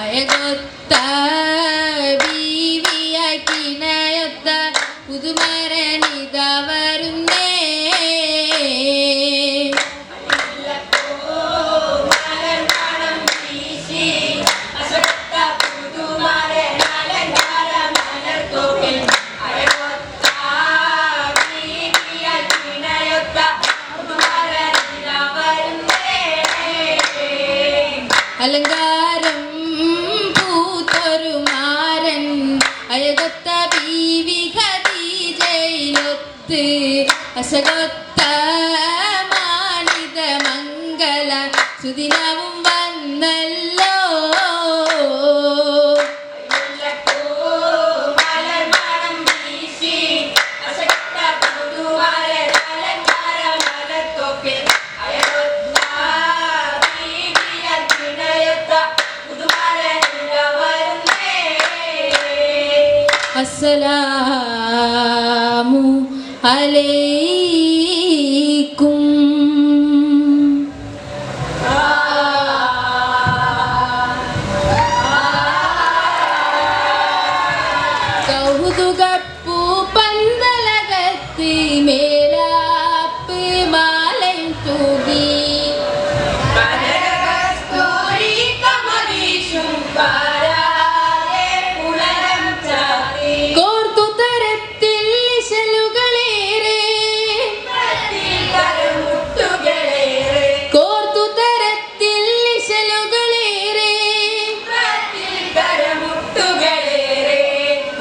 അയകൊത്ത ബീവിയാക്കിണയൊത്ത പുതുമരണിത വരുന്നേ. അലങ്കാരം പൂത്തൊരു മാരൻ അയകൊത്ത ബീവി ഖദീജയിലൊത്ത് അശകൊത്ത മാനിത മംഗള സുദിനവും വന്നല്ലോ. അസ്സലാമു അലൈക്കും. കൗതുകപ്പൂ പന്തലകത്ത് മേലാപ്പ് മാലയും തൂകി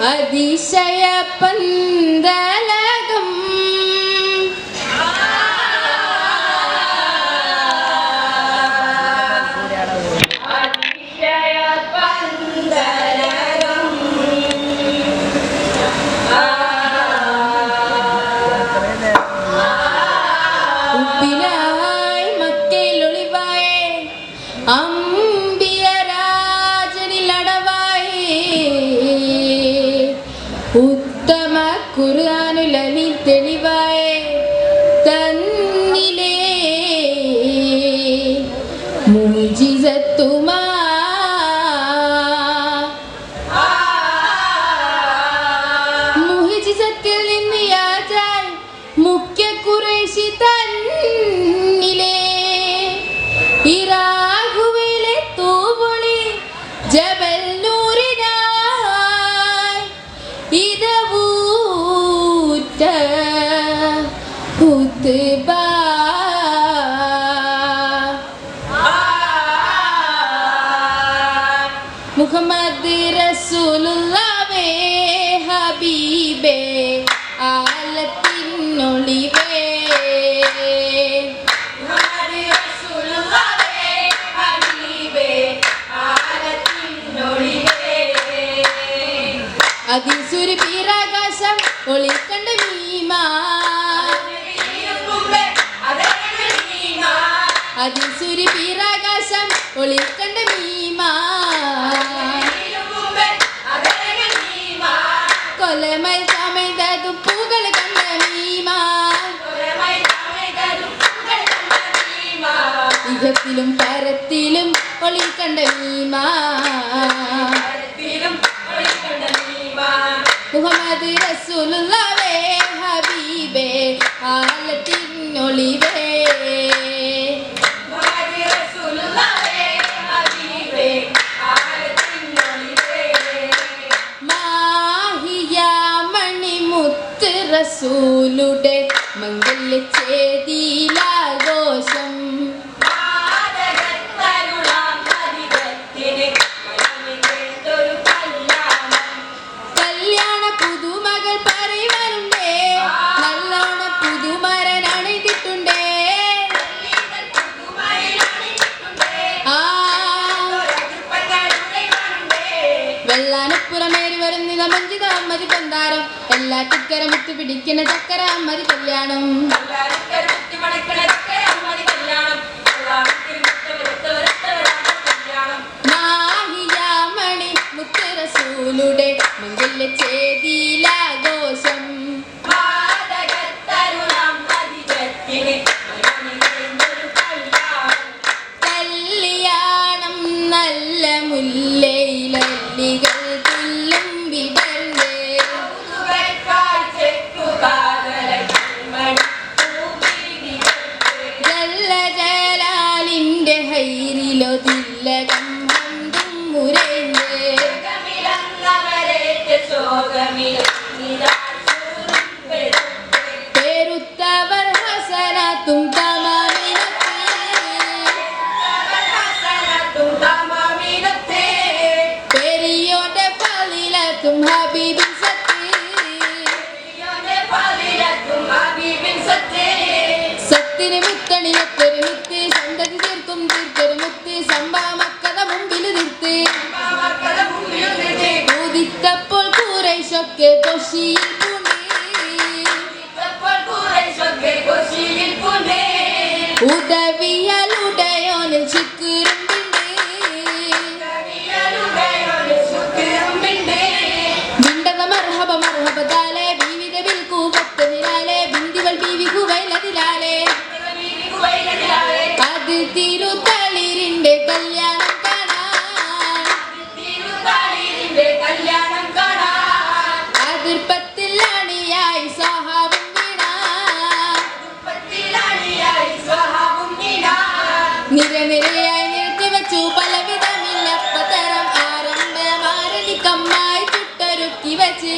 അതിശയ പന്തലകം ഉപ്പിനായി മക്കയിലൊളിവായേ ഉത്തമ ഖുർആനുലി തെളിവായേ തന്നിലേ മുജിസത്തുമാ മുജിസത്തിൽ നിന്ന് യാചായി മുഖ്യ ഖുറൈശി തന്നിലേ ഇറാഖുവിലെ തൂവൊളി ജബൽ മുഹമ്മദ് റസൂലുള്ളാഹേ ഹബീബേ ആലത്തിനൊളിവേ. മുഹമ്മദ് റസൂലുള്ളാഹേ ഹബീബേ ആലത്തിനൊളിവേ. അതിസുരി പീരാകാശം ഒളിക്കണ്ട മീമാ അതിസുരി പീരാകാശം ഒളിക്കണ്ട മീമാ കൊലമൈ ചമൈതതു പൂകൾ കണ്ട മീമാ ഇഹത്തിലും പരത്തിലും ഒളിക്കണ്ട മീമാ മുഹമ്മദ് റസൂലുള്ളാഹേ ഹബീബേ ആലത്തിനൊളിവേ. റസൂലുടെ മംഗല്യ ചേതിലാഘോഷം കല്യാണ പുതുമകൾ പറയുവാനുണ്ടേ നല്ലോണ പുതുമരൻ അണിതിട്ടുണ്ടേ. വെള്ളാനപ്പുറമേറി വരുന്നിത മഞ്ജിത മതി പന്താരം എല്ലാ ചിക്കര മുത്തു പിടിക്കണ ചക്കര മതി കല്യാണം. മാഹിയാമണി മുത്ത് റസൂലുടെ മംഗല്യ ചേതിലാഘോഷം കല്യാണം നല്ല മുല്ലേ പേരുത്തവർ ഹസനാത്തും തമാമീനത്തെ പെരിയോന്റെ ഫളിലത്തും ഹബീബിൻ സത്തിന് മുത്തണിലൊത്തൊരു മുത്ത് സന്തതി തീർക്കും തീർത്തൊരു മുത്ത് സംഭവമക്കഥ മുമ്പിൽ നിർത്ത് ഉദിത്തപ്പോൾ കൂറൈശൊക്കെ കൊശിയിൽ പൂണ്ടേ ഉദവിയാൽ ഉടയോനിൽ ശുക്രുമ്പിണ്ടേ വിണ്ടത മർഹബ മർഹബ താലെ ബീവിക ബിൽക്കു പത്ത് നിലാലെ ബിന്ദിവൽ ബീവി കുവൈലതിലാലെ അത് തിരുതളിരിന്റെ കല്യാണം കാണാൻ അതിർപ്പത്തിൽ അണിയായി സ്വഹാവും നിരനിരയായി നിർത്തി വച്ചു പലവിധമില്ലപ്പതരം ആരംഭമാരണിക്കമ്മായി ചുട്ടൊരുക്കി വച്ച്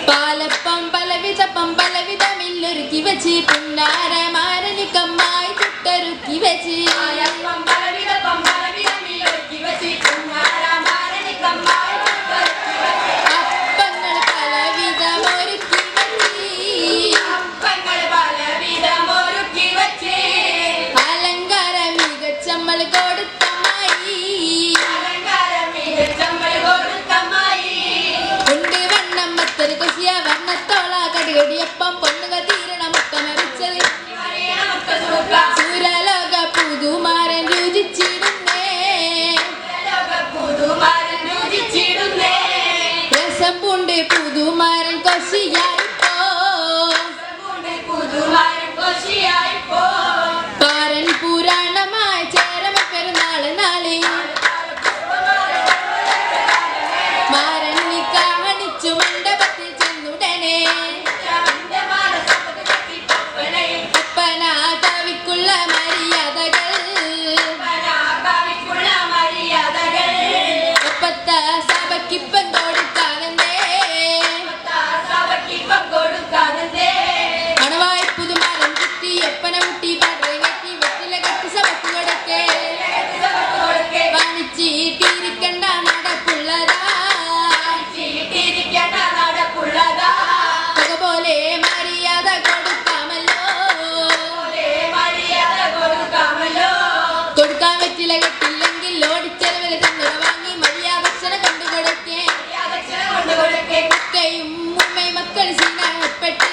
പാലപ്പം പലവിധപ്പം പലവിധമില്ലൊരുക്കി വച്ച് പുന്നാരമാരണിക്കമ്മായി ചുട്ടൊരുക്കി വച്ച് അപ്പങ്ങൾ പലവിധമൊരുക്കി വച്ച് അലങ്കാര മികച്ചമ്മൾ കൊടുത്തമായി ഉണ്ട് വണ്ണം മത്തൊരു കൊശിയ വർണ്ണത്തോള കടികടിയപ്പം പൊന്നുക തീരണം മുത്തമറിച്ചത് സൂരലോക പുതുമാരൻ രുചിച്ചിടുന്നേ രസം പൂണ്ട് പുതുമാരൻ കൊശിയായിപ്പോ പാരൻ പുരാണമായ ചേരമ പെരുന്നാള് നാളെ മാരൻ നിക്കാഹണിച്ചു മണ്ഡപത്തിൽ ചെന്നുടനെ ഒപ്പന കവിക്കുള്ള മര്യാദകൾ ഒപ്പത്ത സഭയ്ക്കിപ്പം കൊടുക്കാതെ അണവായി പുതുമാരൻ കുത്തി ഒപ്പന മുട്ടി പാടറങ്ങി വെറ്റില കെട്ടി സഭയ്ക്ക് കൊടുക്കേ വാണിച്ചി തീരിക്കണ്ട നടപ്പുള്ളതാ പോലെ മര്യാദ കൊടുക്കാൻ വെറ്റില കെട്ടില്ലെങ്കിൽ ഓടിച്ചെലവിൽ തന്നുറ വാങ്ങി മര്യാദ കൊണ്ടുകൊടുക്കേ മക്കൾ സീനാഹപ്പെട്ട്